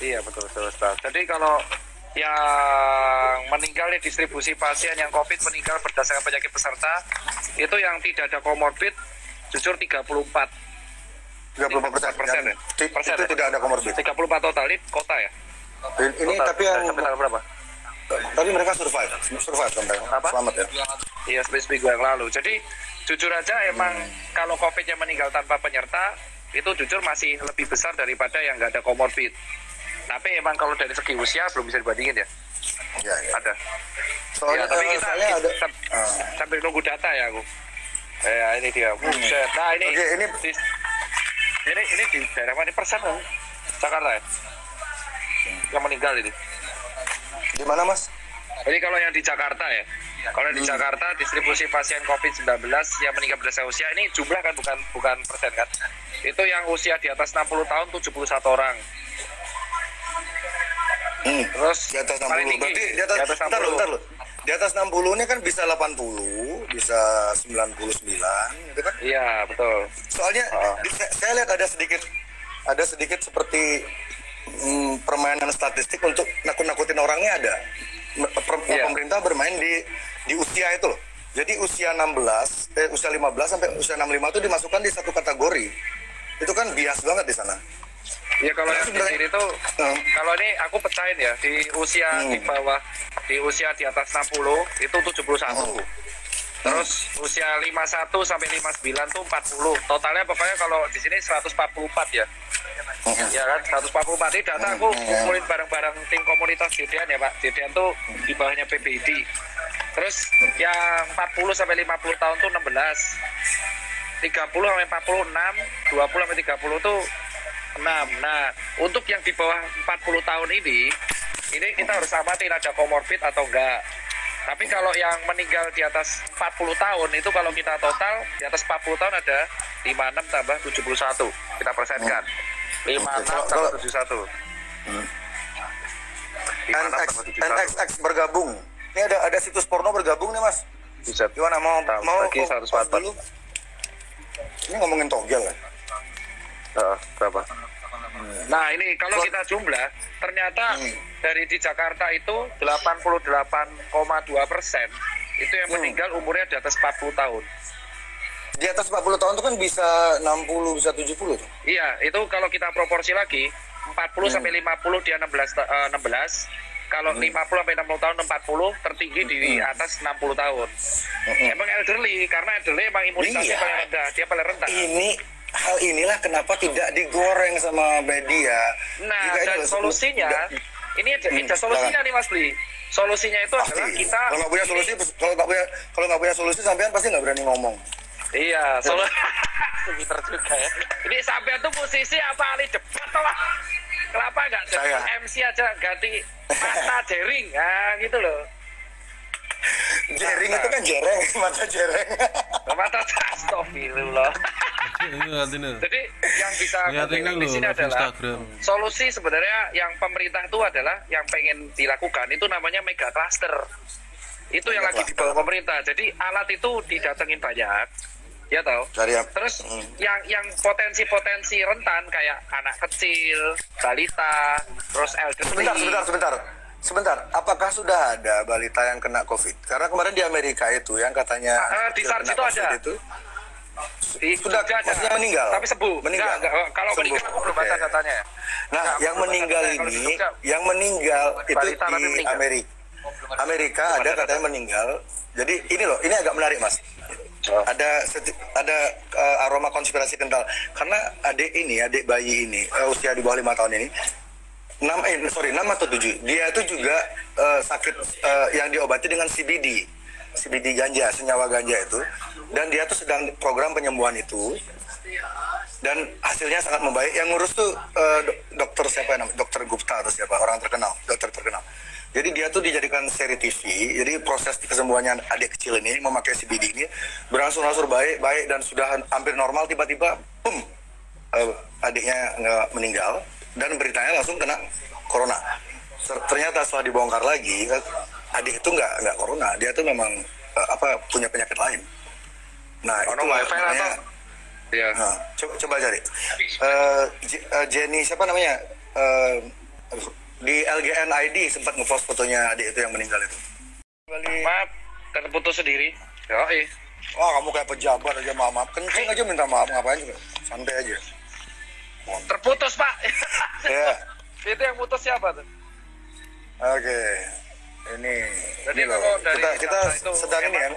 Iya betul betul Ustaz. Jadi kalau yang meninggal di distribusi pasien yang COVID meninggal berdasarkan penyakit peserta itu yang tidak ada komorbid jujur 34 34%. ya? Itu tidak ada komorbid. 34 total ini kota ya. Ini Total, tapi yang sampai tanggal berapa? tapi mereka survive sampai Apa? selamat ya. Iya seminggu yang lalu. Jadi jujur aja emang kalau COVID-nya meninggal tanpa penyerta itu jujur masih lebih besar daripada yang nggak ada komorbid. Tapi emang kalau dari segi usia belum bisa dibandingin ya. Ya, ya. Ada. Soalnya, Ya, tapi kita ada sambil nunggu data ya aku. Ini dia. Buset. Nah ini Oke, ini ini di daerah mana persen kan? Jakarta ya? Yang meninggal ini. di mana, Mas? Jadi kalau yang di Jakarta ya, kalau di Jakarta distribusi pasien COVID-19 yang meninggal berdasarkan usia ini jumlah kan bukan persen kan? Itu yang usia di atas 60 tahun 71 orang. Terus Di atas 60. paling tinggi Berarti di atas, di atas 60. bentar loh. Di atas 60 ini kan bisa 80, bisa 99 gitu kan? Iya, betul. Soalnya saya lihat ada sedikit seperti permainan statistik untuk nakut-nakutin orangnya ada. Iya. Pemerintah bermain di usia itu loh. Jadi usia 16, usia 15 sampai usia 65 itu dimasukkan di satu kategori. Itu kan bias banget di sana. Ya kalau yang di Sebenarnya- sini tuh, kalau ini aku pecahin ya, di usia di bawah, di usia di atas 60 itu 71. Terus usia 51 sampai 59 tuh 40. Totalnya pokoknya kalau di sini 144 ya. Ya kan 144 ini data aku kumpulin bareng-bareng tim komunitas JDN ya Pak. JDN tuh di bawahnya PBID. Terus yang 40 sampai 50 tahun tuh 16. 30 sampai 46, 20 sampai 30 tuh 6. Nah, untuk yang di bawah 40 tahun ini kita harus amatin ada komorbid atau enggak. Tapi kalau yang meninggal di atas 40 tahun itu kalau kita total di atas 40 tahun ada 56 tambah 71. Kita persenkan. 56 tambah 71. 56 tambah 71. NXX bergabung. Ini ada situs porno bergabung nih, Mas. Bisa. Gimana mau Bagi 104. dulu? Ini ngomongin togel ya? Berapa? Nah ini kalau kita jumlah ternyata dari di Jakarta itu 88,2% itu yang meninggal umurnya di atas 40 tahun. Di atas 40 tahun itu kan bisa 60, bisa 70 tuh. Iya, itu kalau kita proporsi lagi 40 sampai 50 dia 16. Kalau 50 sampai 60 tahun 40 tertinggi di atas 60 tahun. Emang elderly karena elderly emang imunitasnya Iya. paling rendah, dia paling rentan. Hal inilah kenapa tidak digoreng sama media. Nah, Juga ini dan loh, solusinya ini ada solusinya nih Mas Bli. Solusinya itu pasti. adalah kita Kalau nggak punya solusi, kalau nggak punya solusi sampean pasti nggak berani ngomong. Iya, pinter juga ya. Ini sampean tuh posisi apa ahli debat toh? Kenapa nggak jadi Saya. MC aja ganti mata jering? Nah, gitu loh. Jering itu kan jereng, mata jereng. Mata astagfirullah. Jadi yang bisa Lihat ini di loh, sini live adalah Instagram. solusi sebenarnya yang pemerintah itu adalah yang pengen dilakukan itu namanya mega cluster. Itu yang lagi dibawa pemerintah. Jadi alat itu didatengin banyak. Ya tahu. Terus yang potensi-potensi rentan kayak anak kecil, balita, terus elderly. Sebentar. Apakah sudah ada balita yang kena COVID? Karena kemarin di Amerika itu yang katanya di kena SARS itu COVID ada. itu Sudah maksudnya meninggal. Tapi sembuh. Meninggal. Kalau Sembuh. meninggal aku belum baca Oke. datanya ya. Nah, yang meninggal Kalau ini, di Jogja, yang meninggal itu balita tapi di meninggal. Amerika ada katanya meninggal. Jadi ini loh, ini agak menarik, Mas. Ada aroma konspirasi kental karena adik bayi ini usia di bawah 5 tahun ini 6 atau 7 dia itu juga sakit yang diobati dengan CBD ganja, senyawa ganja itu, dan dia tuh sedang program penyembuhan itu dan hasilnya sangat membaik. Yang ngurus tuh dokter siapa namanya, dokter Gupta atau siapa, orang terkenal, dokter terkenal. Jadi dia tuh dijadikan seri TV. Jadi proses kesembuhannya adik kecil ini memakai CBD ini berangsur-angsur baik dan sudah hampir normal, tiba-tiba boom, adiknya nggak meninggal dan beritanya langsung kena corona. Ternyata setelah dibongkar lagi, adik itu nggak corona, dia tuh memang punya penyakit lain. Nah itu namanya. Iya. Nah, coba cari. Jenny siapa namanya? di LGN ID sempat ngepost fotonya adik itu yang meninggal itu. Maaf, terputus sendiri. Yoi. Wah, kamu kayak pejabat aja, maaf. Kencing aja minta maaf, ngapain juga. Santai aja. Terputus, Pak. Ya. Itu yang putus siapa tuh? Oke. Ini. Jadi ini loh. kalau dari Kita sedang ini ya.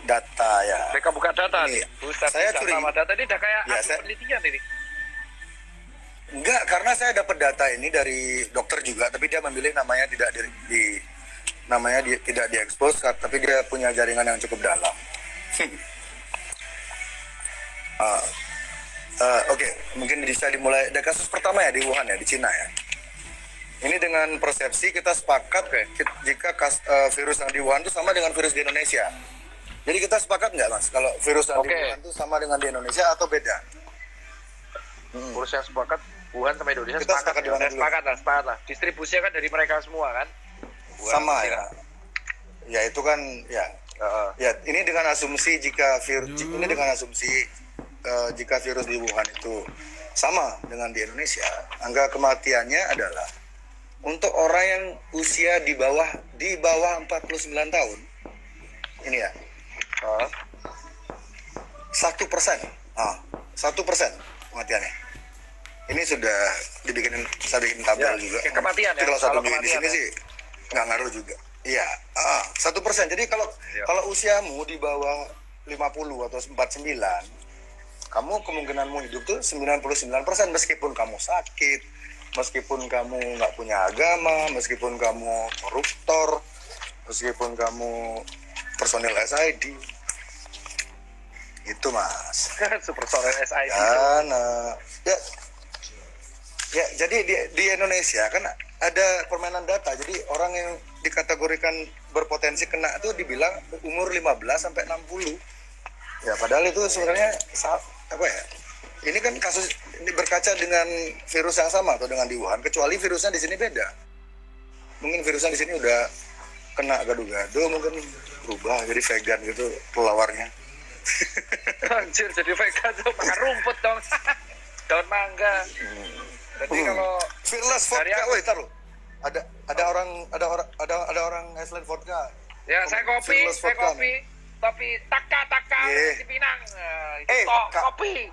Data ya. Mereka buka data Ini, nih. Ustaz saya bisa curiga. sama data ini udah kayak Ya, penelitian ini. Enggak, karena saya dapat data ini dari dokter juga, tapi dia memilih namanya tidak tidak diekspos, tapi dia punya jaringan yang cukup dalam. Oke, mungkin bisa dimulai dari kasus pertama ya di Wuhan ya, di Cina ya. Ini dengan persepsi kita sepakat jika virus yang di Wuhan itu sama dengan virus di Indonesia. Jadi kita sepakat nggak Mas, kalau virus yang di Wuhan itu sama dengan di Indonesia atau beda? Urus yang sepakat Wuhan sama Indonesia Kita sepakat di mana dulu? Sepakat lah. Distribusinya kan dari mereka semua kan. Wuhan Sama sama ya. Ya itu kan ya. Ya ini dengan asumsi jika jika virus di Wuhan itu sama dengan di Indonesia, angka kematiannya adalah untuk orang yang usia di bawah 49 tahun. Ini ya. 1%. 1% kematiannya. Ini sudah saya bikin tabel Ya, juga. kematian ya. Kalau satu Kalau di sini kematian, sih nggak ngaruh juga. Iya, 1%. Jadi kalau usiamu di bawah 50 atau 49, kamu kemungkinanmu hidup tuh 99%, meskipun kamu sakit, meskipun kamu nggak punya agama, meskipun kamu koruptor, meskipun kamu personil SID. Itu Mas. Personil SID. Ya, jadi di Indonesia kan ada permainan data. Jadi orang yang dikategorikan berpotensi kena itu dibilang umur 15 sampai 60. Ya, padahal itu sebenarnya apa ya? Ini kan kasus ini berkaca dengan virus yang sama atau dengan di Wuhan, kecuali virusnya di sini beda. Mungkin virusnya di sini udah kena gado-gado, mungkin berubah jadi vegan gitu pelawarnya. Anjir, jadi vegan tuh makan rumput dong. Daun mangga. Jadi kalau Fearless vodka, woi taruh. Ada orang Iceland vodka. Ya, saya kopi, tapi taka di Pinang. Kopi.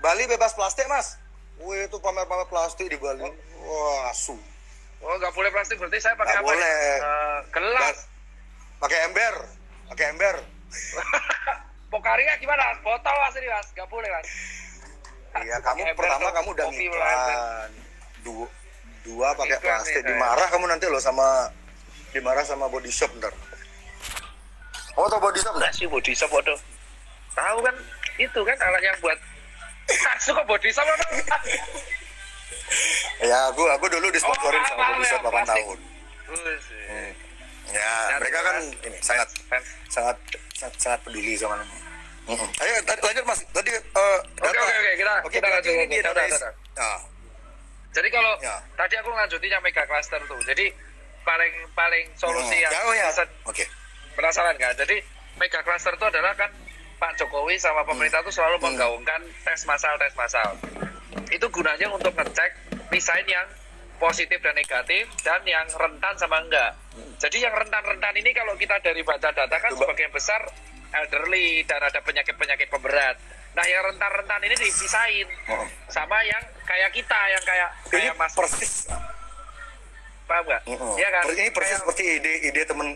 Bali bebas plastik, Mas. Wih, itu pamer-pamer plastik di Bali. Wah, asu. Oh, nggak boleh plastik, berarti saya pakai Nggak apa? boleh. Gelas. Pakai ember. Pokarinya gimana? Botol Mas ini, Mas. Nggak boleh, Mas. Iya, kamu pertama kamu udah kopi ngiklan. Dua pakai Iklan plastik. nih, Dimarah kamu nanti loh dimarah sama Body Shop ntar. Kamu tau Body Shop nggak? Masih body shop, waduh. Tahu kan? Itu kan alat yang buat suka body shop apa? Ya, aku dulu disponsorin sama Body Shop 8 tahun. Ya, mereka kan ini sangat peduli sama ini. Ayo lanjut Mas. Tadi Oke, kita lanjut ini di data. Indonesia. Jadi kalau tadi aku lanjutin mega cluster tuh. Jadi paling solusi yang penasaran kan. Jadi mega cluster itu adalah kan Pak Jokowi sama pemerintah tuh selalu menggaungkan tes massal. Itu gunanya untuk ngecek misalnya yang positif dan negatif dan yang rentan sama enggak. Jadi yang rentan-rentan ini kalau kita dari baca data kan sebagian besar elderly dan ada penyakit-penyakit pemberat. Nah, yang rentan-rentan ini dipisahin sama yang kayak kita, yang kayak Mas persis. Paham nggak? Iya kan? Ini persis seperti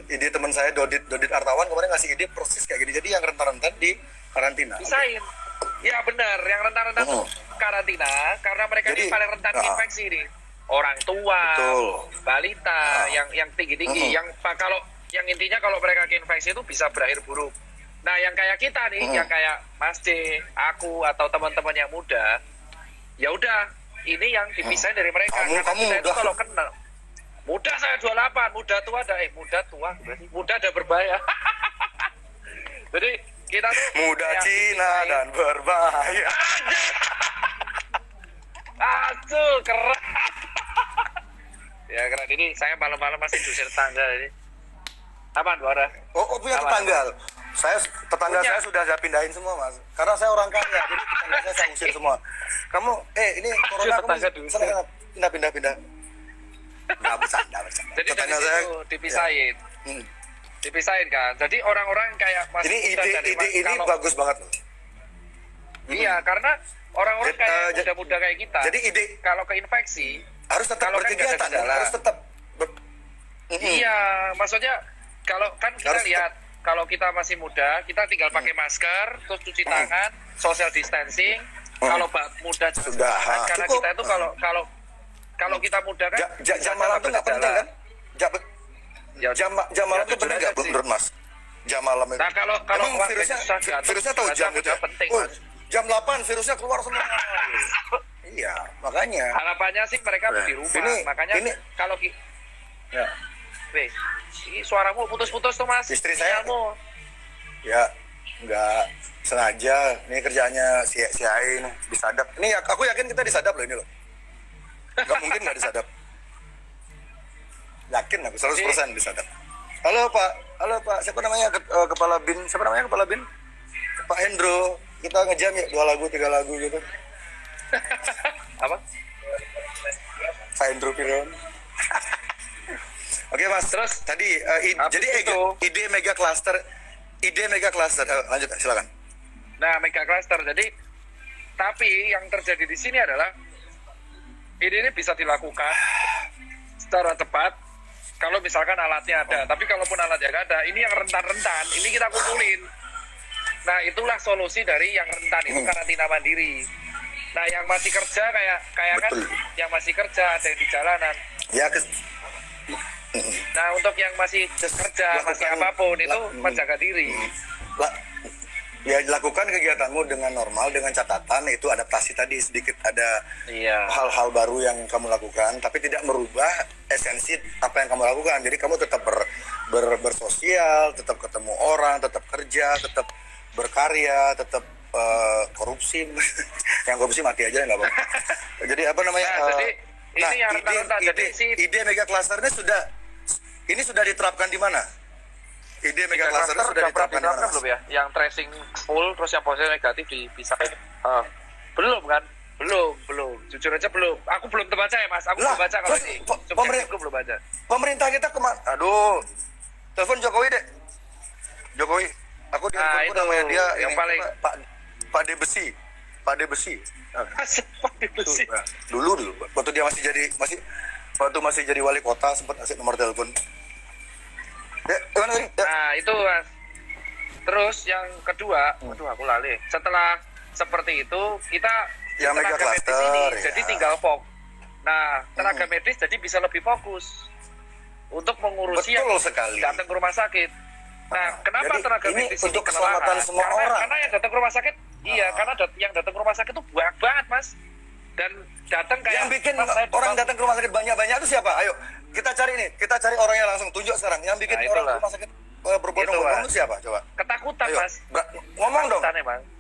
ide teman saya Dodit Artawan kemarin ngasih ide persis kayak gini. Jadi yang rentan-rentan di karantina. Pisahin. Ya benar, yang rentan-rentan tuh karantina karena mereka ini paling rentan infeksi nih. Orang tua, balita, yang tinggi-tinggi, yang intinya kalau mereka infeksi itu bisa berakhir buruk. Nah, yang kayak kita nih, yang kayak Mas C, aku atau teman-teman yang muda, ya udah, ini yang dipisahin dari mereka. Karena kita itu kalau kena, muda saya 28, muda ada berbahaya. Jadi kita tuh muda Cina dan berbahaya. Aduh, keren. Ya keren, ini saya malam-malam masih dusir tangga ini. Aman, Buara? Punya tetangga. Tetangga saya sudah saya pindahin semua, Mas. Karena saya orang kaya, jadi tetangga saya usir semua. Kamu, ini corona kamu pindah. Nggak bercanda. Jadi dari Pertanyaan situ dipisahin. Hmm. Dipisahin kan. Jadi orang-orang kayak Mas Ini Muda dari ide ini kalau- bagus banget loh. Iya, karena orang-orang kayak Eh, muda-muda kayak kita. Jadi ide kalau keinfeksi, harus tetap kalau kan nggak ada berkegiatan, gejala. harus tetap iya, maksudnya kalau kan kita Harus lihat kalau kita masih muda, kita tinggal pakai masker, terus cuci tangan, social distancing. Kalau muda Sudah, karena cukup. kita itu kalau kita muda kan jam malam tuh nggak penting kan? Jam malam tuh penting nggak menurut Mas? Jam malam itu. Nah, kalau Emang susah diatur, virusnya tahu jam gitu. penting, Oh, Mas. jam 8 virusnya keluar semua. Iya, makanya. Harapannya sih mereka di rumah. Makanya kalau Ya. Weh, ini suaramu putus-putus tuh Mas. Istri saya- Sinyalmu. Ya, nggak sengaja. Ini kerjaannya si AI ini disadap. Ini aku yakin kita disadap loh ini loh. Nggak mungkin nggak disadap. Yakin aku 100% disadap. Halo Pak. Siapa namanya kepala bin? Siapa namanya kepala bin? Pak Hendro. Kita ngejam ya 2 lagu 3 lagu gitu. Apa? Pak Hendro Piron. Oke Mas, terus tadi jadi ide mega cluster. Lanjut silakan. Nah, mega cluster. Jadi tapi yang terjadi di sini adalah ini bisa dilakukan secara cepat kalau misalkan alatnya ada. Tapi kalaupun alatnya nggak ada, ini yang rentan-rentan, ini kita kumpulin. Nah, itulah solusi dari yang rentan itu karantina mandiri. Nah, yang masih kerja kayak kan yang masih kerja ada yang di jalanan. Ya Nah, untuk yang masih kerja, masih apapun itu menjaga diri. Ya lakukan kegiatanmu dengan normal, dengan catatan itu adaptasi tadi sedikit ada hal-hal baru yang kamu lakukan, tapi tidak merubah esensi apa yang kamu lakukan. Jadi kamu tetap bersosial, tetap ketemu orang, tetap kerja, tetap berkarya, tetap korupsi. Yang korupsi mati aja nggak apa-apa. Jadi apa namanya? Ini yang ide mega cluster ini sudah diterapkan di mana? Ide mega cluster sudah diterapkan di mana? Belum ya? Yang tracing full terus yang positif negatif dipisahkan. Belum kan? Belum. Jujur aja belum. Aku belum terbaca ya Mas. Aku belum baca kalau ini. Aku belum baca. Pemerintah kita aduh. Telepon Jokowi deh. Jokowi. Aku di telepon namanya dia yang ini paling Pak D Besi. Pak D Besi. Dulu waktu dia masih jadi wali kota sempat ngasih nomor telepon. Nah, itu Mas. Terus yang kedua, aku lali. Setelah seperti itu kita yang mega cluster ini, jadi tinggal Nah, tenaga medis jadi bisa lebih fokus untuk mengurusi yang datang ke rumah sakit. Nah, kenapa jadi tenaga ini medis untuk keselamatan semua orang? Karena yang datang ke rumah sakit, karena yang datang ke rumah sakit itu banyak banget, Mas. Dan datang kayak yang bikin orang datang ke rumah sakit banyak-banyak itu siapa? Ayo, kita cari orangnya langsung, tunjuk sekarang. Yang bikin orang ke rumah sakit berbondong-bondong itu siapa? Coba. Ketakutan, ayo, Mas. Ngomong dong.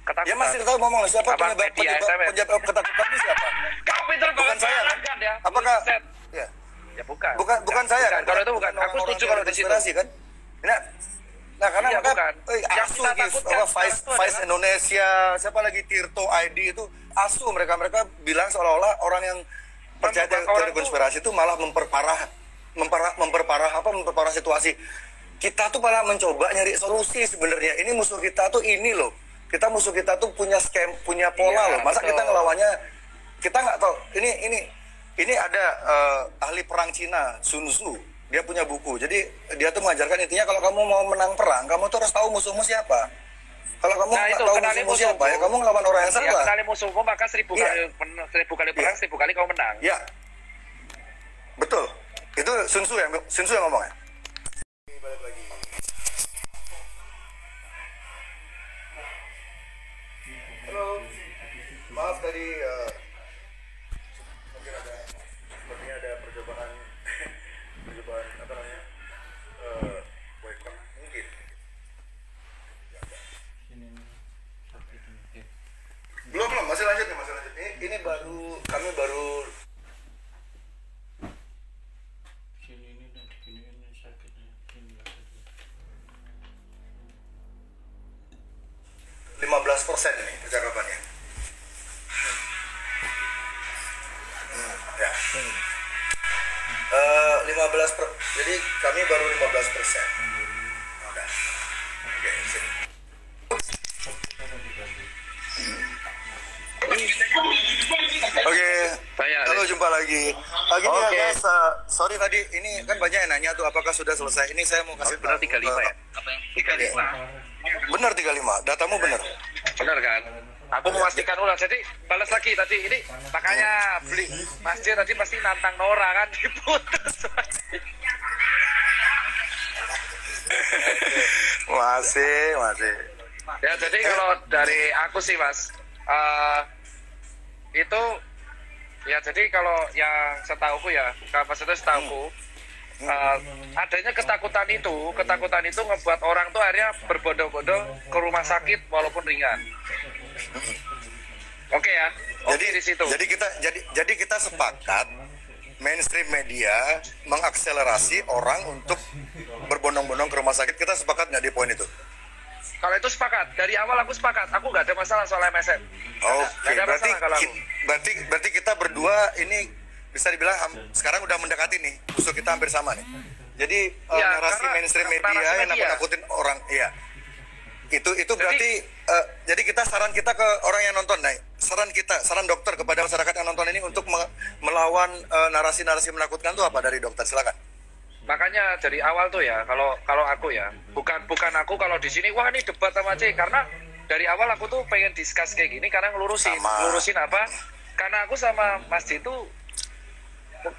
Ketakutan. Ya masih tahu ngomong siapa penyebab ketakutan itu siapa? Kau pintar bukan saya kan? ya. Apakah? Ya. Ya bukan. Bukan saya kan? Kalau itu bukan. Aku setuju kalau di situ. Kan? Nah, karena ASU Vice Indonesia, siapa lagi Tirto ID itu ASU mereka bilang seolah-olah orang yang percaya teori konspirasi itu malah memperparah situasi. Kita tuh malah mencoba nyari solusi sebenarnya. Ini musuh kita tuh ini loh. Musuh kita tuh punya punya pola loh. Masa kita ngelawannya kita nggak tahu. Ini ada ahli perang Cina, Sun Tzu. Dia punya buku. Jadi dia tuh mengajarkan intinya kalau kamu mau menang perang, kamu tuh harus tahu musuhmu siapa. Kalau kamu nggak tahu musuhmu siapa, ya kamu ngelawan orang yang salah. Kenali musuhmu maka 1000 kali perang, 1000 kali kamu menang. Ya, betul. Itu Sun Tzu yang ngomong ya. Balik lagi. Halo, maaf tadi sepertinya ada percobaan apa namanya boykot mungkin. Belum masih lanjut. Ini kami baru %15 ini percakapannya. Ya. Jadi kami baru 15%. Udah. Oke, sip. Oke, halo, jumpa lagi. Gini ya guys, sorry tadi ini kan banyak yang nanya tuh apakah sudah selesai. Ini saya mau kasih benar 35 ya? 35. Benar 35, datamu benar. Benar kan? Aku memastikan ulang, jadi balas lagi tadi ini makanya beli masjid tadi pasti nantang Nora kan diputus. masih. Ya jadi kalau dari aku sih Mas, itu ya jadi kalau yang setauku ya, maksudnya setauku adanya ketakutan itu ngebuat orang tuh akhirnya berbondong-bondong ke rumah sakit walaupun ringan. Oke ya. Jadi di situ. Jadi kita sepakat mainstream media mengakselerasi orang untuk berbondong-bondong ke rumah sakit. Kita sepakat nggak di poin itu? Kalau itu sepakat. Dari awal aku sepakat. Aku nggak ada masalah soal MSM. Oke. Berarti kita berdua ini bisa dibilang sekarang udah mendekati nih. Usul kita hampir sama nih. Jadi narasi mainstream media yang nakut-nakutin orang, iya. Itu berarti jadi saran kita ke orang yang nonton, saran dokter kepada masyarakat yang nonton ini untuk melawan narasi-narasi menakutkan itu apa dari dokter? Silakan. Makanya dari awal tuh ya, kalau aku ya, bukan aku kalau di sini wah ini debat sama C, karena dari awal aku tuh pengen discuss kayak gini karena ngelurusin apa? Karena aku sama Mas D itu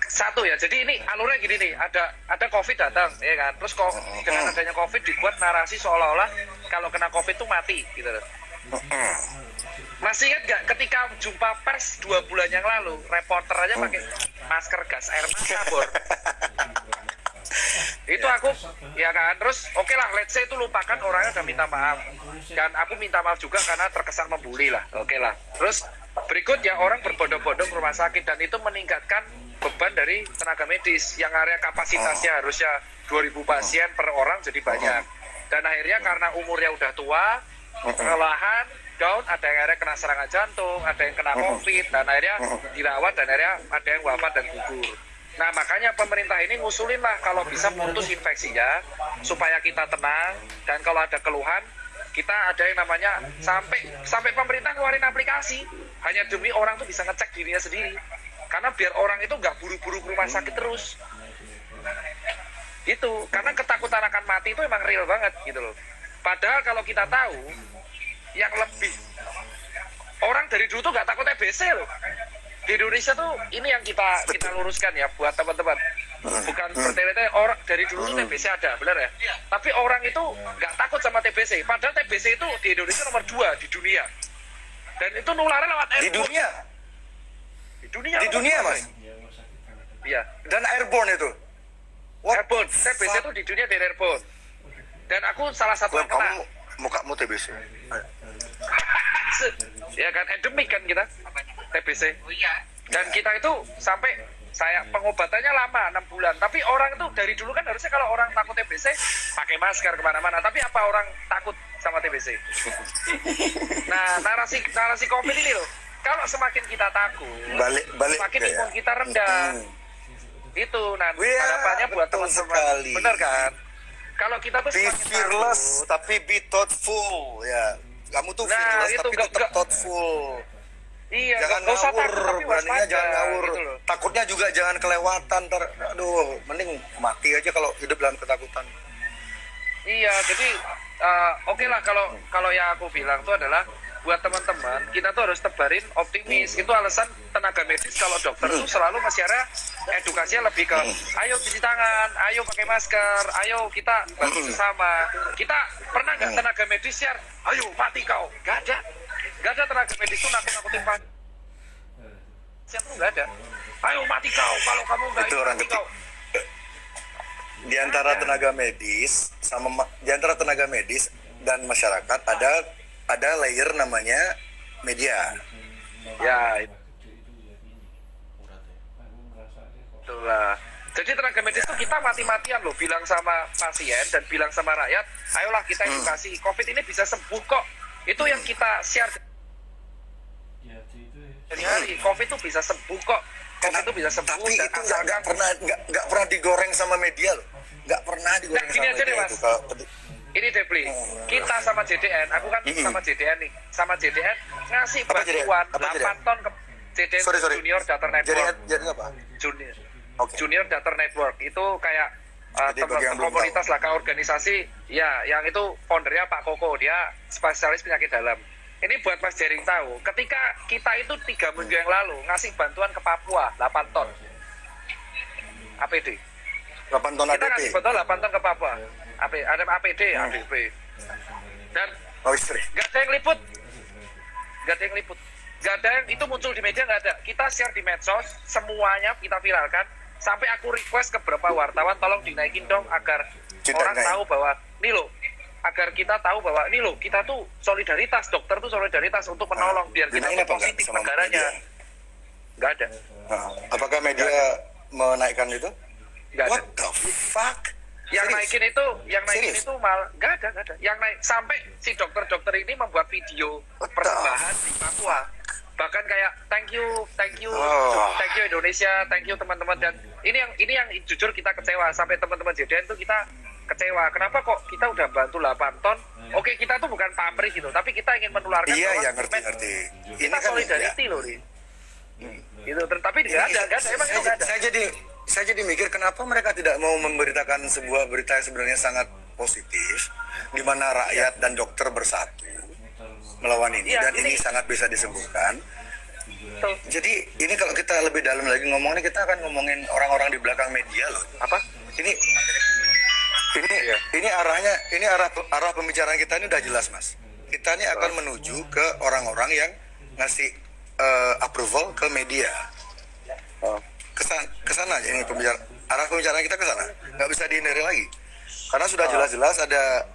satu ya, jadi ini alurnya gini nih, ada COVID datang, ya kan, terus dengan adanya COVID dibuat narasi seolah-olah kalau kena COVID tuh mati, gitu loh. Masih ingat gak ketika jumpa pers 2 bulan yang lalu, reporter aja pakai masker gas air mata, Bor. Itu aku, ya kan, terus oke lah, let's say itu lupakan, orangnya udah minta maaf, dan aku minta maaf juga karena terkesan membuli lah, oke lah. Terus berikut ya, orang berbondong-bondong ke rumah sakit, dan itu meningkatkan beban dari tenaga medis yang area kapasitasnya harusnya 2.000 pasien per orang jadi banyak, dan akhirnya karena umurnya udah tua, kelelahan, down, ada yang akhirnya kena serangan jantung, ada yang kena COVID, dan akhirnya dirawat, dan akhirnya ada yang wafat dan gugur. Nah makanya pemerintah ini ngusulin lah kalau bisa putus infeksinya supaya kita tenang, dan kalau ada keluhan kita ada yang namanya sampai pemerintah ngeluarin aplikasi hanya demi orang tuh bisa ngecek dirinya sendiri, karena biar orang itu nggak buru-buru ke rumah sakit terus. Itu karena ketakutan akan mati itu emang real banget gitu loh. Padahal kalau kita tahu yang lebih orang dari dulu tuh nggak takut TBC loh. Di Indonesia tuh ini yang kita luruskan ya buat teman-teman. Bukan bertele-tele, orang dari dulu tuh TBC ada, benar ya? Tapi orang itu nggak takut sama TBC. Padahal TBC itu di Indonesia nomor 2 di dunia. Dan itu nularnya lewat airborne. Di dunia Mas? Iya. Dan airborne itu? Airborne. TBC itu di dunia dari airborne. Dan aku salah satu yang kena. Mukamu TBC. Ya kan, endemik kan kita TBC. Dan kita itu sampai pengobatannya lama 6 bulan. Tapi orang itu dari dulu kan harusnya kalau orang takut TBC pakai masker kemana-mana. Tapi apa orang takut sama TBC? Nah narasi COVID ini loh. Kalau semakin kita takut, semakin imun kita rendah. Itu nanti harapannya buat teman-teman. Benar kan? Kalau kita tuh be fearless tapi be thoughtful ya. Kamu tuh fearless tapi tetap thoughtful. Iya, jangan ngawur, beraninya jangan ngawur. Gitu, takutnya juga jangan kelewatan. Aduh, mending mati aja kalau hidup dalam ketakutan. Iya, jadi oke lah kalau yang aku bilang itu adalah buat teman-teman, kita tuh harus tebarin optimis. Itu alasan tenaga medis kalau dokter tuh selalu masih ada edukasinya lebih ke ayo cuci tangan, ayo pakai masker, ayo kita bantu sesama. Kita pernah nggak tenaga medis share, ayo mati kau? Gak ada tenaga medis tuh nakut-nakutin pasien. Siapa tuh nggak ada. Ayo mati kau, kalau kamu nggak itu orang ketiga. Di antara tenaga medis dan masyarakat ada layer namanya media. Ya, itulah. Jadi tenaga medis itu kita mati-matian loh bilang sama pasien dan bilang sama rakyat, ayolah kita edukasi, COVID ini bisa sembuh kok. Itu yang kita share hari-hari, COVID itu bisa sembuh kok. COVID itu bisa sembuh. Tapi itu nggak pernah digoreng sama media loh. Nggak pernah digoreng gini sama aja deh, media Mas. itu. Ini Depli, kita sama JDN, aku kan sama JDN nih, sama JDN ngasih Apa JDN? bantuan Apa 8 ton ke JDN Sorry. Junior Data Network. Jadi apa? Junior, Oke. Junior Data Network itu kayak Jadi bagi yang belum komunitas lah, organisasi ya, yang itu foundernya Pak Koko, dia spesialis penyakit dalam. Ini buat Mas Jering tahu, ketika kita itu 3 minggu yang lalu ngasih bantuan ke Papua 8 ton APD. 8 ton Kita ADP. ngasih bantuan 8 ton ke Papua. Ada APD, ADP. Dan Oh, istri. nggak ada yang liput, nggak ada yang liput, nggak ada yang itu muncul di media, nggak ada. Kita share di medsos, semuanya kita viralkan. Sampai aku request ke beberapa wartawan, tolong dinaikin dong agar orang tahu bahwa ini loh, agar kita tahu bahwa ini loh, kita tuh solidaritas, dokter tuh solidaritas untuk menolong biar kita tuh positif negaranya. Nggak ada. Apakah media menaikkan itu? Nggak ada. What the fuck? Yang Serius? naikin itu malah nggak ada. Yang naik sampai si dokter-dokter ini membuat video persembahan di Papua. Bahkan kayak thank you Indonesia, thank you teman-teman. Dan ini yang jujur kita kecewa, sampai teman-teman JDN tuh kita kecewa. Kenapa kok kita udah bantu 8 ton? Oke, kita tuh bukan pamrih gitu, tapi kita ingin menularkan. Iya, ngerti. Kita kan solidarity loh nih. Gitu, tapi nggak ada, emang itu nggak ada. Saya jadi mikir kenapa mereka tidak mau memberitakan sebuah berita yang sebenarnya sangat positif, di mana rakyat dan dokter bersatu melawan ini, dan ini sangat bisa disembuhkan. Tuh. Jadi ini kalau kita lebih dalam lagi ngomongnya, kita akan ngomongin orang-orang di belakang media loh. Apa? Ini arah pembicaraan kita ini udah jelas, Mas. Kita ini akan menuju ke orang-orang yang ngasih approval ke media. Kesana aja ini arah pembicaraan kita ke sana, nggak bisa dihindari lagi karena sudah jelas-jelas ada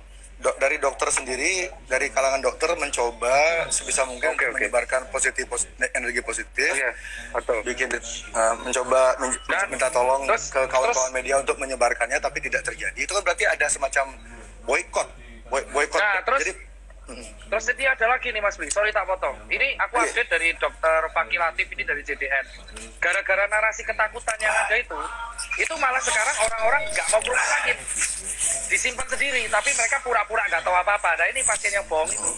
dari dokter sendiri, dari kalangan dokter mencoba sebisa mungkin menyebarkan energi positif, mencoba minta tolong ke kawan-kawan media untuk menyebarkannya, tapi tidak terjadi. Itu kan berarti ada semacam boykot. Nah, terus ini ada lagi nih Mas Bli, sorry tak potong. Ini aku update dari Dokter Fakih Latif ini dari JDN. Gara-gara narasi ketakutan yang ada itu malah sekarang orang-orang nggak mau keluar sakit, disimpan sendiri, tapi mereka pura-pura nggak tahu apa-apa. Nah ini pasien yang bohong itu.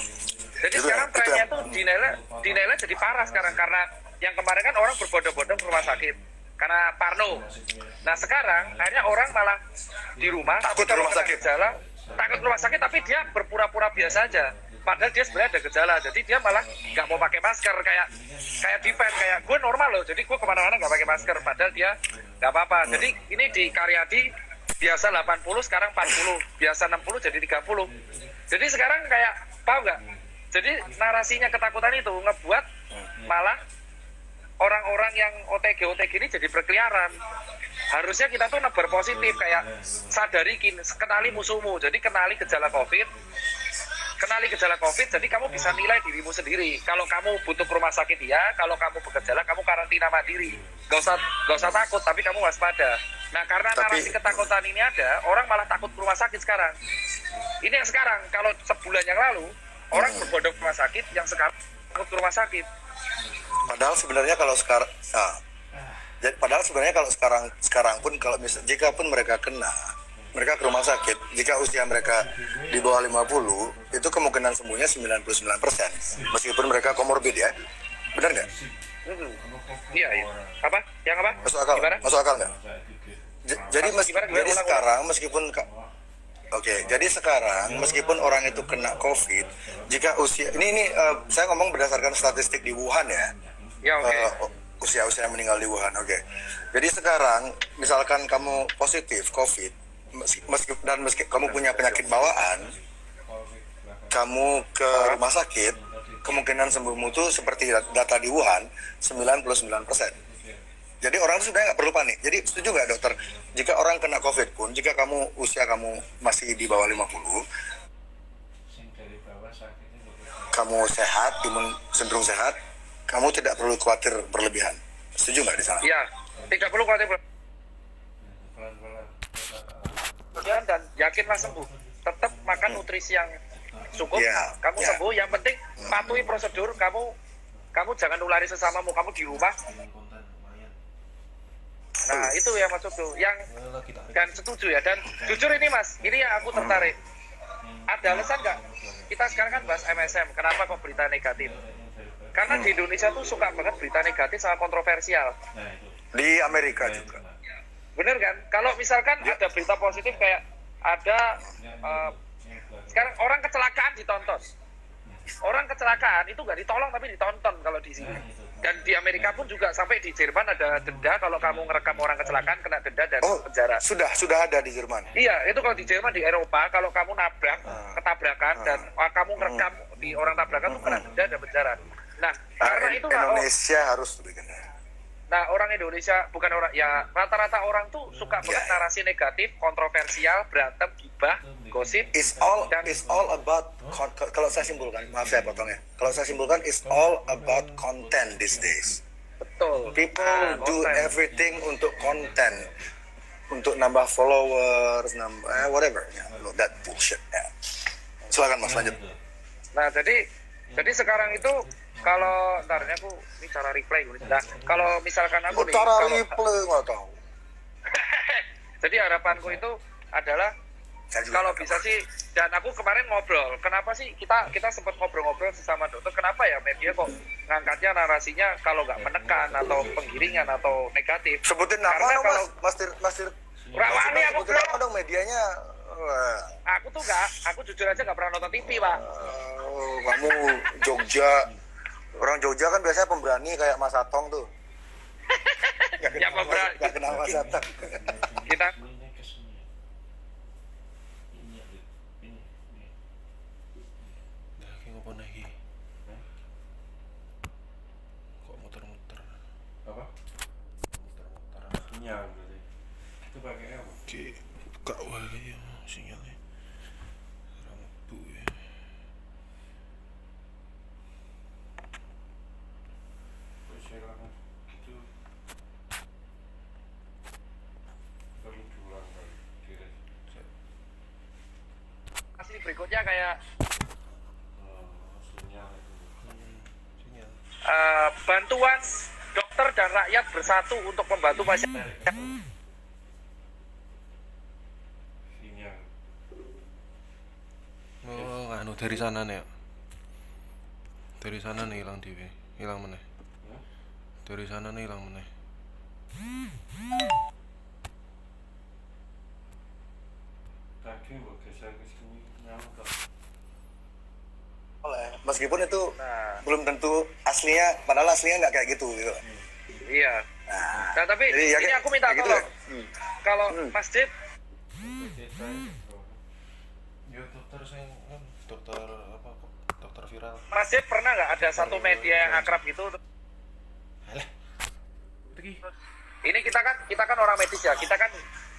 Jadi sekarang trennya tuh dinilai jadi parah sekarang, karena yang kemarin kan orang berbondong-bondong ke rumah sakit karena parno. Nah sekarang akhirnya orang malah di rumah, takut ke rumah sakit, takut rumah sakit, tapi dia berpura-pura biasa aja, padahal dia sebenarnya ada gejala. Jadi dia malah nggak mau pakai masker, kayak defend, kayak gue normal loh, jadi gue kemana-mana nggak pakai masker, padahal dia nggak apa-apa. Jadi ini di Karyadi biasa 80, sekarang 40, biasa 60 jadi 30. Jadi sekarang kayak paham nggak? Jadi narasinya ketakutan itu ngebuat malah orang-orang yang OTG ini jadi berkeliaran. Harusnya kita tuh nebar positif, kayak sadari, kenali musuhmu. Jadi kenali gejala COVID, jadi kamu bisa nilai dirimu sendiri. Kalau kamu butuh ke rumah sakit ya, kalau kamu bergejala kamu karantina mandiri. Gak usah takut, tapi kamu waspada. Nah karena narasi ketakutan ini ada, orang malah takut ke rumah sakit sekarang. Ini yang sekarang, kalau sebulan yang lalu orang berbondong ke rumah sakit, yang sekarang takut ke rumah sakit. Padahal sebenarnya kalau sekarang pun kalau jika pun mereka ke rumah sakit, jika usia mereka di bawah 50, itu kemungkinan sembuhnya 99%, meskipun mereka komorbid ya, benar nggak? Iya. Apa? Yang apa? Masuk akal nggak? Jadi meskipun orang itu kena COVID, jika usia ini saya ngomong berdasarkan statistik di Wuhan ya. Ya, Usia meninggal di Wuhan, Jadi sekarang misalkan kamu positif COVID, meski kamu punya penyakit bawaan, kamu ke rumah sakit, kemungkinan sembuhmu itu seperti data di Wuhan 99%. Jadi orang itu sebenarnya nggak perlu panik. Jadi setuju nggak dokter? Jika orang kena COVID pun, jika usia kamu masih di bawah 50, kamu sehat, imun cenderung sehat, kamu tidak perlu khawatir berlebihan. Setuju nggak di sana? Iya, tidak perlu khawatir berlebihan dan yakinlah sembuh. Tetap makan nutrisi yang cukup, kamu sembuh. Yang penting patuhi prosedur. Kamu jangan nulari sesamamu. Kamu di rumah Nah, itu yang maksudku, yang dan setuju ya. Dan jujur ini Mas, ini yang aku tertarik. Ada alasan nggak? Kita sekarang kan bahas MSM, kenapa kok berita negatif? Karena di Indonesia tuh suka banget berita negatif sama kontroversial. Di Amerika juga. Bener kan? Kalau misalkan ada berita positif kayak ada sekarang orang kecelakaan ditonton. Orang kecelakaan itu nggak ditolong tapi ditonton kalau di sini. Dan di Amerika pun juga sampai di Jerman ada denda kalau kamu ngerekam orang kecelakaan kena denda dan penjara. Sudah ada di Jerman. Iya, itu kalau di Jerman, di Eropa kalau kamu nabrak, ketabrakan dan kamu ngerekam di orang tabrakan tuh kena denda dan penjara. Nah, karena itu Indonesia harus bikin. Nah, orang Indonesia bukan orang ya rata-rata orang tuh suka banget narasi negatif, kontroversial, berantem, gibah, gosip. It's all about kalau saya simpulkan, maaf saya potong ya. Kalau saya simpulkan, it's all about content these days. Betul. People do everything untuk konten, untuk nambah followers, whatever. No, that bullshit. Silakan Mas lanjut. Nah, jadi sekarang itu kalau ntarnya aku ini cara replay gue. Nah, kalau misalkan aku nih cara replay nggak tahu. Jadi harapanku itu adalah kalau bisa sih, dan aku kemarin ngobrol, kenapa sih kita sempat ngobrol-ngobrol sesama dokter, kenapa ya media kok ngangkatnya narasinya kalau nggak menekan atau penggiringan atau negatif. Sebutin nama dong kalau Mas Tir. Rawani aku sebutin nama dong medianya. Aku tuh aku jujur aja nggak pernah nonton TV Pak. Kamu Jogja. Orang Jogja kan biasanya pemberani kayak Mas Atong tuh. Ya pemberani. Gak kenal Mas Atong. Kita kok muter-muter. Apa? Muter-muter sinyal berarti. Itu pakai apa? Buka wae sinyalnya. Rambu ya. Itu baru jualan kali masih berikutnya kayak sinyal itu sinyal bantuan dokter dan rakyat bersatu untuk membantu pasien. sinyal anu dari sana nih, dari sana nih hilang meneh. Dari sana nih hilang meneh. tadi mau geser ke sini nyampe. Meskipun itu belum tentu aslinya, padahal aslinya nggak kayak gitu. Iya. Nah, tapi jadi, ini aku minta gitu tolong. ya? Kalau Mas Dit, Ya dokter apa? Dokter viral. Mas Dit pernah nggak ada satu media yang akrab gitu? Ini kita kan orang medis ya. Kita kan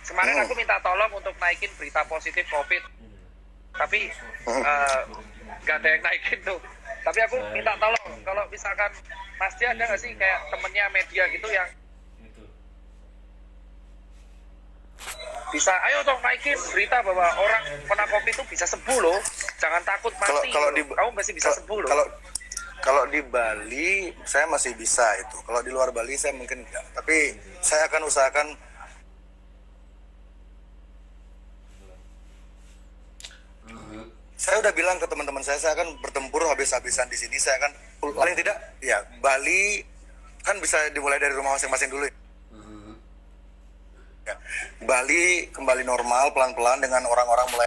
kemarin aku minta tolong untuk naikin berita positif COVID. Tapi nggak ada yang naikin tuh. Tapi aku minta tolong kalau misalkan Mas Dia ada nggak sih kayak temennya media gitu yang bisa, ayo dong naikin berita bahwa orang kena COVID itu bisa sembuh loh. Jangan takut mati. Kamu masih bisa sembuh loh. Kalau di Bali saya masih bisa itu. Kalau di luar Bali saya mungkin enggak. Tapi saya akan usahakan. Saya udah bilang ke teman-teman saya akan bertempur habis-habisan di sini. Saya akan paling tidak, ya Bali kan bisa dimulai dari rumah masing-masing dulu. Ya. Bali kembali normal pelan-pelan dengan orang-orang mulai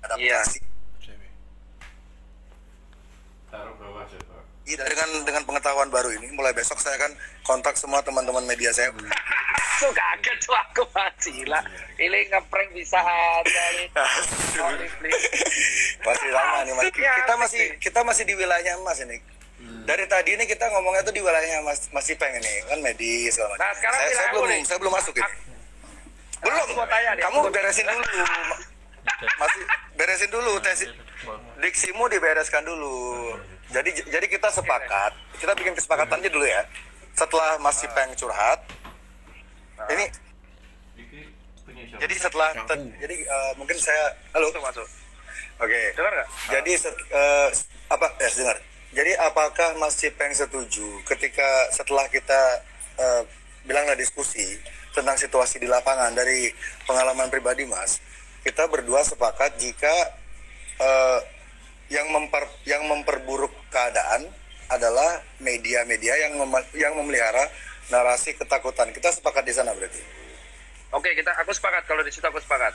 adaptasi. Taruh bawah coba. Iya, dengan pengetahuan baru ini, mulai besok saya akan kontak semua teman-teman media saya. Tuh kaget tuh aku gila. Ini ngeprank bisa aja nih. Masih lama nih Mas. Kita masih di wilayahnya Mas ini. Dari tadi ini kita ngomongnya tuh di wilayahnya Mas Ipeng ini, kan medis segala macam. Nah, sekarang saya belum masuk ini. Belum. Kamu beresin dulu. Masih beresin dulu diksimu dibereskan dulu. Jadi kita sepakat, kita bikin kesepakatannya dulu ya. Setelah Mas Ipeng curhat, ini jadi setelah jadi mungkin saya masuk. Oke. Dengar nggak? Jadi dengar. Jadi apakah Mas Cipeng setuju ketika setelah kita bilanglah diskusi tentang situasi di lapangan dari pengalaman pribadi Mas, kita berdua sepakat jika yang memperburuk keadaan adalah media-media yang memelihara narasi ketakutan. Kita sepakat di sana berarti. Oke, aku sepakat, kalau di situ aku sepakat.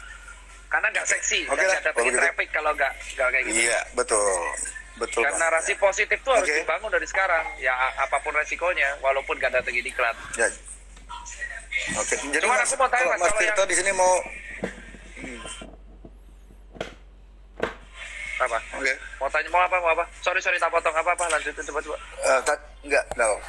Karena nggak seksi, Oke nggak lah, datengin kalau gitu. traffic kalau nggak kayak gitu. Iya, betul. Betul. Dan Mas. narasi positif tuh harus Oke. dibangun dari sekarang. Ya apapun resikonya, walaupun nggak datengin iklan. Ya. Oke. Jadi Cuman aku mau tanya, kalau Mas, Mas kalau Tirta yang- di sini mau Apa? Oke. Mau tanya mau apa? Sorry tak potong apa lanjutin coba. Enggak, no.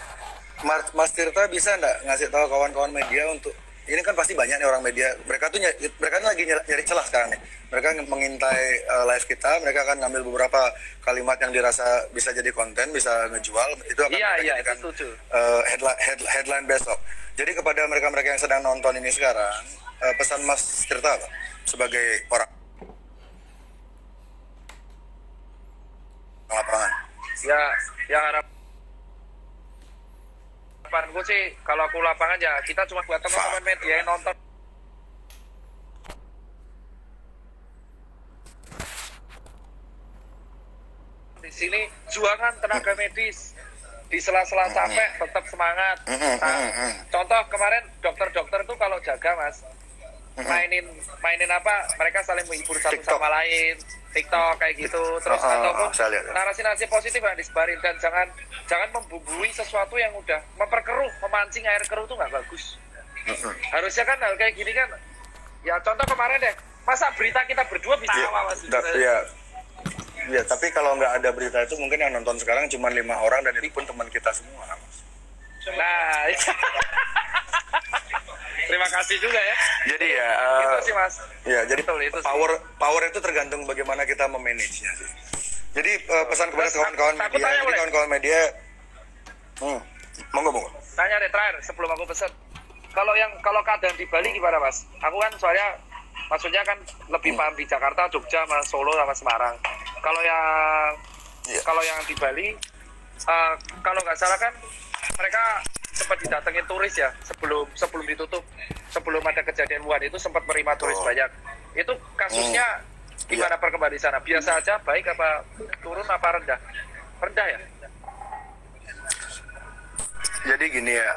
Mas Tirta bisa enggak ngasih tahu kawan-kawan media untuk ini kan pasti banyak nih orang media. Mereka tuh lagi nyari celah sekarang nih. Mereka mengintai live kita, mereka akan ngambil beberapa kalimat yang dirasa bisa jadi konten, bisa ngejual. Itu akan mereka Iya, jadikan, setuju. headline besok. Jadi kepada mereka-mereka yang sedang nonton ini sekarang, pesan Mas Tirta apa? Sebagai orang lapangan. Ya harapanku sih kalau aku lapangan ya kita cuma buat teman-teman media yang nonton. Di sini juangan tenaga medis di sela-sela capek tetap semangat. Contoh kemarin dokter-dokter tuh kalau jaga Mas mainin apa, mereka saling menghibur satu TikTok. sama lain, TikTok kayak gitu, terus ataupun saya lihat. narasi-narasi positif yang disebarin, dan jangan membumbui sesuatu yang udah memperkeruh, memancing air keruh tuh nggak bagus. Harusnya kan hal kayak gini kan, ya contoh kemarin deh, masa berita kita berdua bisa Mas? Ya, tapi kalau nggak ada berita itu mungkin yang nonton sekarang cuma 5 orang dan itu pun teman kita semua. Nah, terima kasih juga ya. Jadi ya, Itu sih Mas. ya jadi Betul, itu sih. power itu tergantung bagaimana kita memanage-nya sih. Jadi pesan kepada Terus, kawan-kawan aku media, tanya jadi boleh? kawan-kawan media, monggo. Tanya deh terakhir sebelum aku pesen. Kalau keadaan di Bali gimana Mas? Aku kan soalnya maksudnya kan lebih paham di Jakarta, Jogja, sama Solo sama Semarang. Kalau yang di Bali, kalau nggak salah kan mereka sempat didatengin turis ya sebelum ditutup, sebelum ada kejadian Wuhan itu sempat menerima turis banyak. Itu kasusnya gimana perkembangan di sana? Biasa aja, baik apa turun apa rendah? Rendah ya? Jadi gini ya,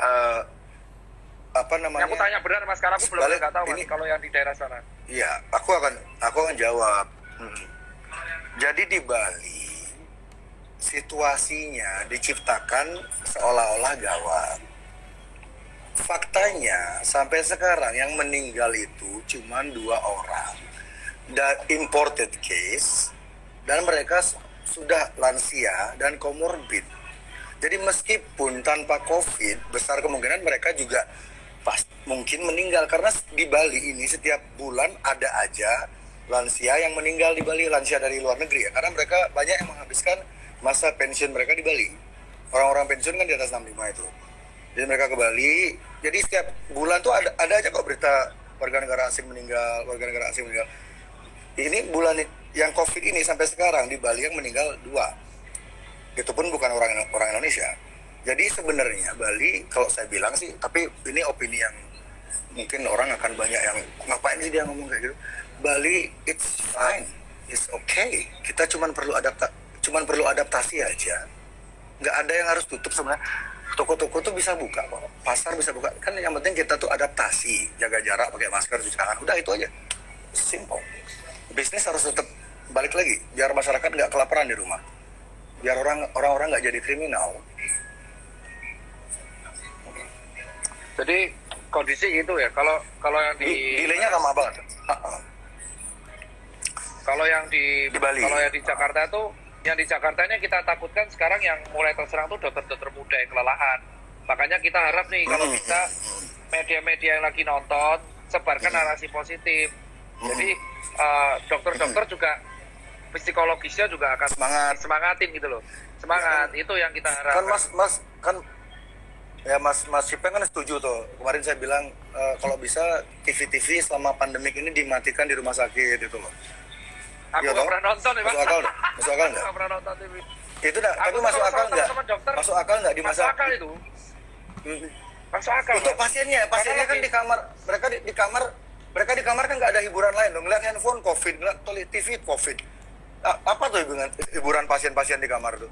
apa namanya? Yang aku tanya benar Mas, karena aku belum Balik, nggak tahu Mas, ini- kalau yang di daerah sana. Iya, aku akan jawab. Jadi di Bali situasinya diciptakan seolah-olah gawat. Faktanya sampai sekarang yang meninggal itu cuma 2 orang dan imported case, dan mereka sudah lansia dan komorbid. Jadi meskipun tanpa COVID, besar kemungkinan mereka juga mungkin meninggal, karena di Bali ini setiap bulan ada aja lansia yang meninggal di Bali, lansia dari luar negeri ya, karena mereka banyak yang menghabiskan masa pensiun mereka di Bali. Orang-orang pensiun kan di atas 65 itu. Jadi mereka ke Bali, jadi setiap bulan tuh ada aja kok berita warga negara asing meninggal. Ini bulan yang COVID ini sampai sekarang di Bali yang meninggal 2. Itu pun bukan orang Indonesia. Jadi sebenarnya Bali, kalau saya bilang sih, tapi ini opini yang mungkin orang akan banyak yang ngapain sih dia ngomong kayak gitu. Bali it's fine, it's okay. Kita cuman perlu adaptasi aja. Nggak ada yang harus tutup sebenarnya. Toko-toko tuh bisa buka kok, pasar bisa buka. Kan yang penting kita tuh adaptasi, jaga jarak, pakai masker, cuci tangan. Udah itu aja, simple. Bisnis harus tetap balik lagi, biar masyarakat nggak kelaparan di rumah, biar orang-orang nggak jadi kriminal. Jadi kondisi gitu ya. Kalau yang di Delaynya lama banget. Kalau yang di Bali. Kalau yang di Jakarta tuh, yang di Jakarta ini kita takutkan sekarang yang mulai terserang tuh dokter-dokter muda yang kelelahan. Makanya kita harap nih kalau bisa media-media yang lagi nonton sebarkan narasi positif. Jadi dokter-dokter juga psikologisnya juga akan semangatin gitu loh. Semangat itu yang kita harapkan. Kan Mas Cipeng kan setuju tuh. Kemarin saya bilang kalau bisa TV selama pandemik ini dimatikan di rumah sakit itu loh. Aku Iya, nggak toh? pernah nonton ya, Mas. Masuk akal nggak? Masuk akal nggak? Nggak pernah nonton TV. Itu dah, tapi Aku masuk kalau akal sama nggak? teman-teman dokter, Masuk akal nggak di Masuk masa akal itu. Hmm. Masuk akal. Untuk Mas. pasiennya Karena kan di kamar, mereka di kamar kan nggak ada hiburan lain dong, ngeliat handphone COVID, ngeliat TV COVID. Apa tuh hiburan pasien-pasien di kamar tuh?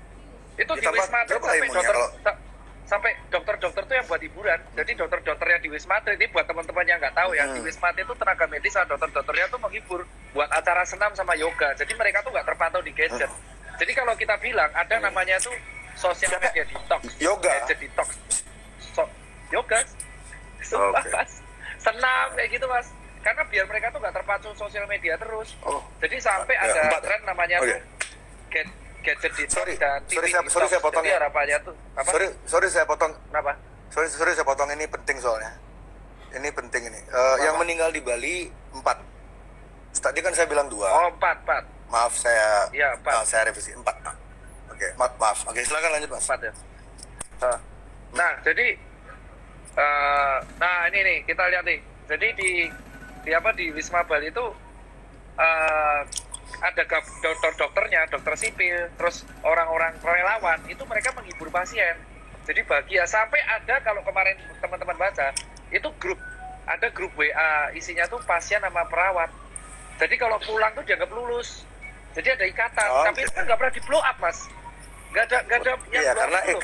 itu di Ditambah Wisma Atlet berapa sampai imunnya dokter kalau- sampai dokter-dokter tuh yang buat hiburan. Jadi dokter-dokter yang di Wisma Atlet ini buat teman-teman yang nggak tahu ya, di Wisma Atlet itu tenaga medis sama dokter-dokternya tuh menghibur buat acara senam sama yoga. Jadi mereka tuh nggak terpantau di gadget. Jadi kalau kita bilang ada namanya tuh sosial media detox, Yoga? gadget detox, yoga, sumpah Oke. Mas, senam kayak gitu Mas. Karena biar mereka tuh nggak terpacu sosial media terus. Oh. Jadi sampai Ya, ada 4. tren namanya Oke. tuh gadget detox Sorry, dan TV sorry, detox. saya potong Jadi ya. harapannya tuh apa? Sorry saya potong. Kenapa? Sorry saya potong, ini penting soalnya. Ini penting ini. Yang meninggal di Bali 4. Tadi kan saya bilang 2. Oh, 4. Maaf saya Iya, 4. saya revisi 4. Oke, maaf. Oke, silakan lanjut, Mas. 4 ya. Nah, jadi nah ini nih kita lihat nih. Jadi di Wisma Bali itu ada dokternya, dokter sipil, terus orang-orang relawan itu mereka menghibur pasien. Jadi bahagia sampai ada, kalau kemarin teman-teman baca itu ada grup WA isinya tuh pasien sama perawat. Jadi kalau pulang tuh dianggap lulus. Jadi ada ikatan, tapi itu kan nggak pernah di blow up Mas. Nggak ada yang Iya, blow up dulu.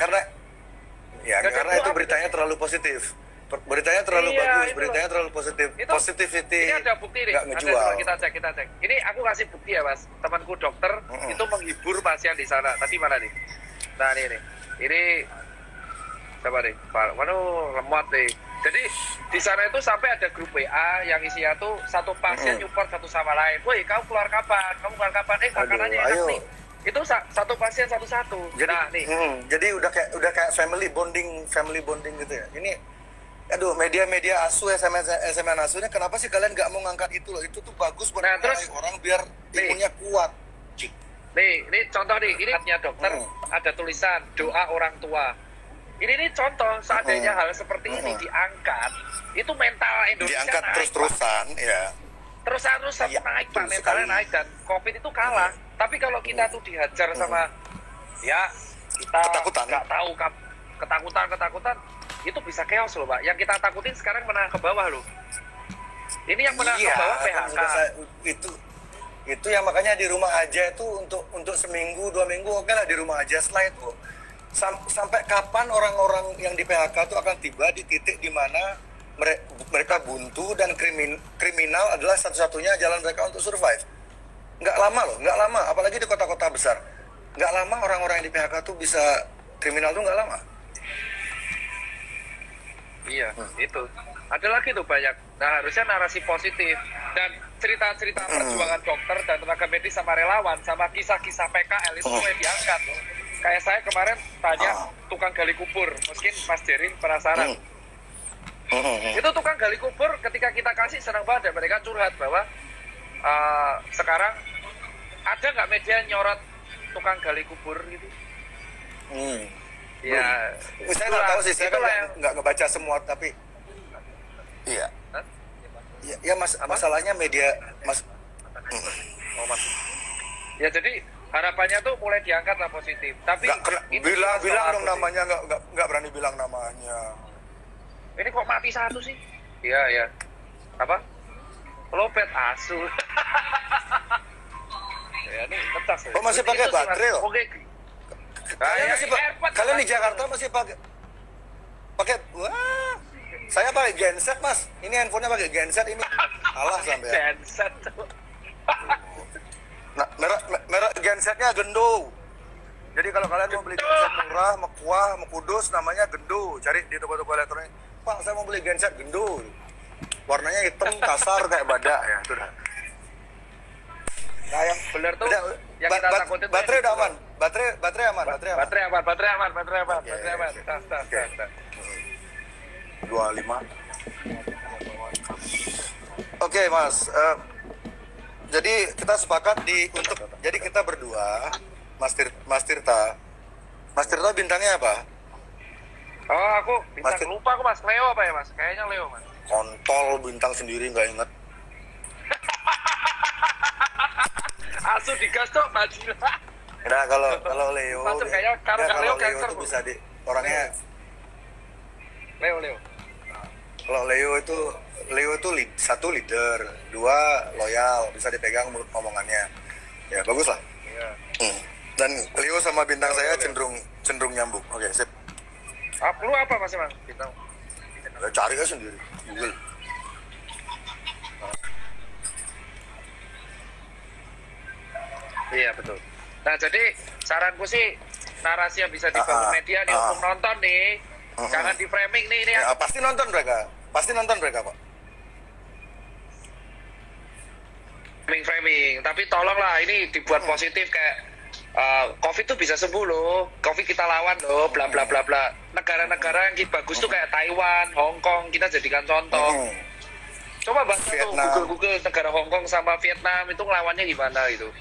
Nggak ada karena blow itu up beritanya gitu. terlalu positif. Beritanya terlalu Iya, bagus, itu beritanya loh. terlalu positif. Itu, Positivity ini ada bukti nih, nggak ada, ngejual. coba kita cek. Ini aku kasih bukti ya Mas, temanku dokter itu menghibur pasien di sana. Tadi mana nih? Nah ini coba nih, waduh lemot nih. Jadi di sana itu sampai ada grup WA yang isinya tuh satu pasien support satu sama lain. Woi, kamu keluar kapan? Makanannya enak ayo. nih. Itu satu pasien satu-satu. Jadi, Nah nih, jadi udah kayak family bonding gitu ya. Ini, aduh, media asu, SMN asunya, kenapa sih kalian nggak mau ngangkat itu loh? Itu tuh bagus buat Nah, terus, orang biar nih. imunnya kuat. Cik. ini contoh nih, ini artinya dokter ada tulisan doa orang tua. Ini contoh seandainya hal seperti ini diangkat, itu mental Indonesia Diangkat naik, terus-terusan, ya. terus-terusan Iya, naik betul Pak, mentalnya sekali. naik dan COVID itu kalah. Tapi kalau kita tuh dihajar sama ya kita Ketakutan. nggak tahu ketakutan itu bisa chaos loh Pak. Yang kita takutin sekarang menengah ke bawah loh. Ini yang menengah ke bawah PHK. udah itu yang makanya di rumah aja itu untuk seminggu 2 minggu oke lah di rumah aja. Setelah itu sampai kapan orang-orang yang di PHK itu akan tiba di titik di mana mereka buntu dan kriminal adalah satu-satunya jalan mereka untuk survive. Nggak lama, apalagi di kota-kota besar. Nggak lama orang-orang yang di PHK tuh bisa kriminal tuh nggak lama. Iya, itu. Ada lagi tuh banyak. Nah, harusnya narasi positif dan cerita-cerita perjuangan dokter dan tenaga medis sama relawan sama kisah-kisah PKL itu mulai diangkat. Kayak saya kemarin tanya tukang gali kubur, mungkin Mas Jering penasaran. Itu tukang gali kubur ketika kita kasih senang banget ya, mereka curhat bahwa sekarang ada nggak media nyorot tukang gali kubur gitu? Ya, Saya nggak tahu sih, saya kan itulah yang nggak ngebaca semua, tapi iya. Hah? Ya masalahnya media, Mas. Oh, Mas. Ya jadi harapannya tuh mulai diangkat lah positif. Tapi itu Bilang salah dong aku sih. namanya, nggak berani bilang namanya. Ini kok mati satu sih? Iya. Apa? Lopet asu. Ya ini pecah. Oh, masih pakai Itu sih, Mas. baterai loh? Oke. Kalian di Jakarta masih pakai wah, saya pakai genset Mas. Ini handphonenya pakai genset ini. Alah sampai. Genset. Nah, merek gensetnya Gendo. Jadi kalau kalian mau beli genset murah, mekuah, mekudus, namanya Gendo. Cari di toko-toko elektronik. Pak, saya mau beli genset Gendo. Warnanya hitam, kasar kayak badak ya, itu dah. Nah yang benar tuh yang kita takutin tuh baterai yang udah itu. aman. Baterai aman. Baterai aman. Oke. Tas. 25. Oke, Mas. Jadi kita sepakat jadi kita berdua, Mas Tirta. Mas Tirta bintangnya apa? Oh aku bintang Mas- lupa aku Mas. Leo apa ya Mas? Kayaknya Leo Mas. Kontol bintang sendiri nggak inget. langsung digas tuh maju. Nah, kalau Leo, Langsung kayak kalau Leo Leo cancer, itu Bu. bisa di orangnya. Leo. Kalau Leo itu satu leader, dua loyal, bisa dipegang mulut ngomongannya. Ya bagus lah. Iya. Dan Leo sama bintang saya cenderung nyambung. Oke, sip. Lu apa Mas Emang? Bintang. Ya, cari aja sendiri, Google. Iya betul. Nah jadi saranku sih narasi yang bisa dibangun media nih untuk nonton nih, jangan di framing nih ini. Ya, pasti nonton mereka, Pak. Framing, tapi tolonglah ini dibuat positif kayak COVID tuh bisa sembuh loh, COVID kita lawan loh, bla bla bla bla. Negara-negara yang bagus tuh kayak Taiwan, Hong Kong kita jadikan contoh. Coba baca tuh Google negara Hong Kong sama Vietnam itu ngelawannya gimana gitu.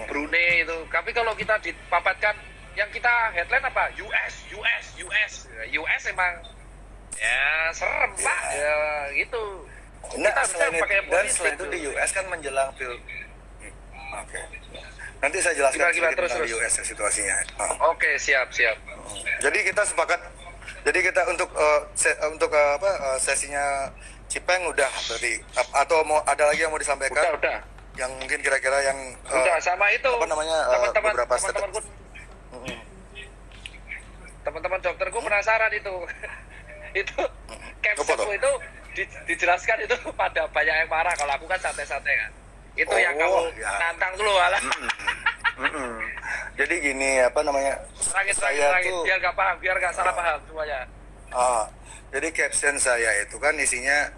Brunei itu. Tapi kalau kita dipapatkan yang kita headline apa? US emang ya serem Pak. Ya gitu. Nah, Kita selain itu di US kan menjelang Oke. Nanti saya jelaskan Gimana, sedikit tentang terus. US situasinya. Oke, siap. Jadi kita sepakat. Jadi kita untuk sesinya Cipeng udah berarti atau mau ada lagi yang mau disampaikan? Udah. Yang mungkin kira-kira yang Udah sama itu. apa namanya beberapa Teman-teman dokterku penasaran itu. Itu Apa tuh? captionku itu dijelaskan itu pada banyak yang marah. Kalau aku kan santai-santai kan. Itu yang kamu nantang dulu alah. Jadi gini apa namanya? Terangin. Biar nggak salah paham semuanya. Jadi caption saya itu kan isinya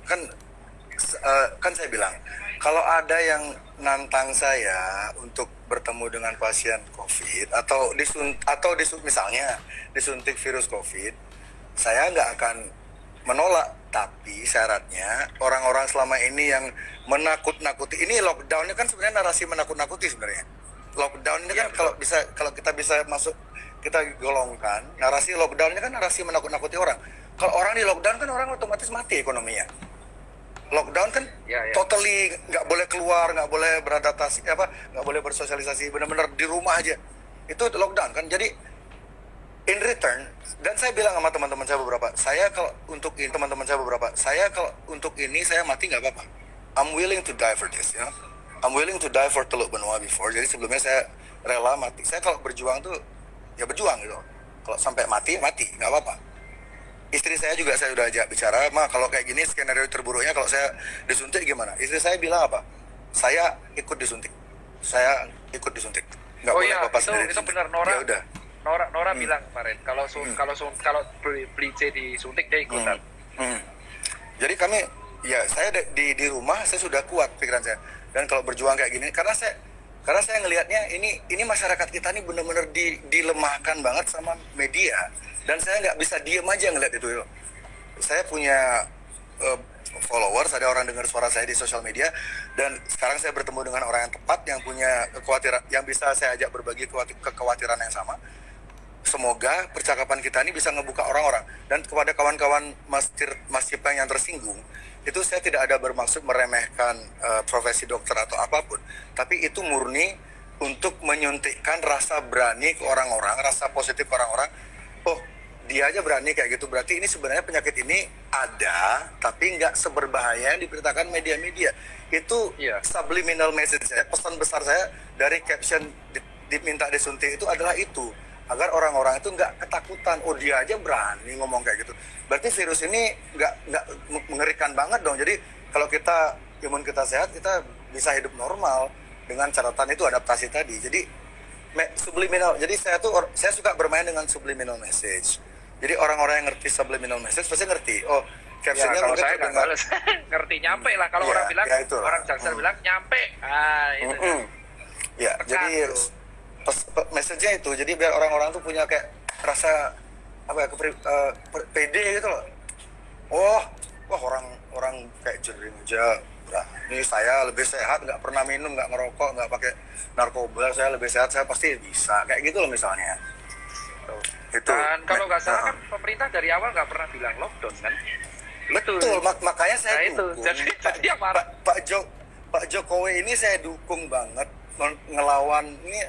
kan saya bilang kalau ada yang nantang saya untuk bertemu dengan pasien COVID atau misalnya disuntik virus COVID, saya nggak akan menolak, tapi syaratnya orang-orang selama ini yang menakut-nakuti, ini lockdownnya kan sebenarnya narasi menakut-nakuti sebenarnya. Lockdown ini kan kalau kita bisa masuk, kita golongkan narasi lockdownnya kan narasi menakut-nakuti orang. Kalau orang di lockdown kan orang otomatis mati ekonominya. Lockdown kan totally nggak boleh keluar, nggak boleh beradaptasi, nggak boleh bersosialisasi, benar-benar di rumah aja. Itu lockdown kan. Jadi in return, dan saya bilang sama teman-teman saya beberapa, saya kalau untuk ini saya mati nggak apa-apa. I'm willing to die for this, I'm willing to die for Teluk Benoa before. Jadi sebelumnya saya rela mati. Saya kalau berjuang tuh ya berjuang gitu. Kalau sampai mati nggak apa-apa. Istri saya juga saya udah ajak bicara, kalau kayak gini skenario terburuknya kalau saya disuntik gimana? Istri saya bilang apa? Saya ikut disuntik. Nggak boleh bapak sendiri. Itu benar, Nora. Ya udah. Nora bilang kemarin kalau beli C disuntik dia ikutan. Jadi kami saya di rumah saya sudah kuat pikiran saya. Dan kalau berjuang kayak gini karena saya ngelihatnya ini masyarakat kita ini benar-benar dilemahkan banget sama media. Dan saya nggak bisa diem aja ngeliat itu. Saya punya followers, ada orang dengar suara saya di sosial media, dan sekarang saya bertemu dengan orang yang tepat, yang punya kekhawatiran, yang bisa saya ajak berbagi kekhawatiran yang sama. Semoga percakapan kita ini bisa ngebuka orang-orang. Dan kepada kawan-kawan Mas Cipeng yang tersinggung, itu saya tidak ada bermaksud meremehkan profesi dokter atau apapun, tapi itu murni untuk menyuntikkan rasa berani ke orang-orang, rasa positif ke orang-orang. Oh, dia aja berani kayak gitu, berarti ini sebenarnya penyakit ini ada, tapi nggak seberbahaya yang diberitakan media-media. Itu subliminal message saya, pesan besar saya dari caption diminta disuntik itu adalah itu, agar orang-orang itu nggak ketakutan. Oh, dia aja berani ngomong kayak gitu, berarti virus ini nggak mengerikan banget dong. Jadi kalau imun kita sehat, kita bisa hidup normal dengan catatan itu adaptasi tadi. Jadi subliminal, jadi saya suka bermain dengan subliminal message. Jadi orang-orang yang ngerti subliminal message pasti ngerti. Oh, captionnya kalau saya nggak bales. Ngerti nyampe lah. Kalau orang bilang, orang Jaksel bilang nyampe. Itu. Ya, jadi message-nya itu. Jadi biar orang-orang tuh punya kayak rasa pede gitu loh. Wah orang kayak jering aja. Ini saya lebih sehat, nggak pernah minum, nggak ngerokok, nggak pakai narkoba, saya lebih sehat, saya pasti bisa. Kayak gitu loh misalnya. Itu. Dan kalau nggak salah kan pemerintah dari awal nggak pernah bilang lockdown kan? Betul, makanya saya dukung. Jadi yang marah. Pak Jokowi ini saya dukung banget ngelawan ini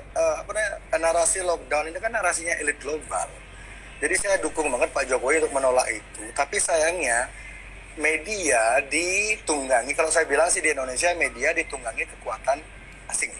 narasi lockdown ini kan narasinya elit global. Jadi saya dukung banget Pak Jokowi untuk menolak itu. Tapi sayangnya media ditunggangi, kalau saya bilang sih di Indonesia media ditunggangi kekuatan asing.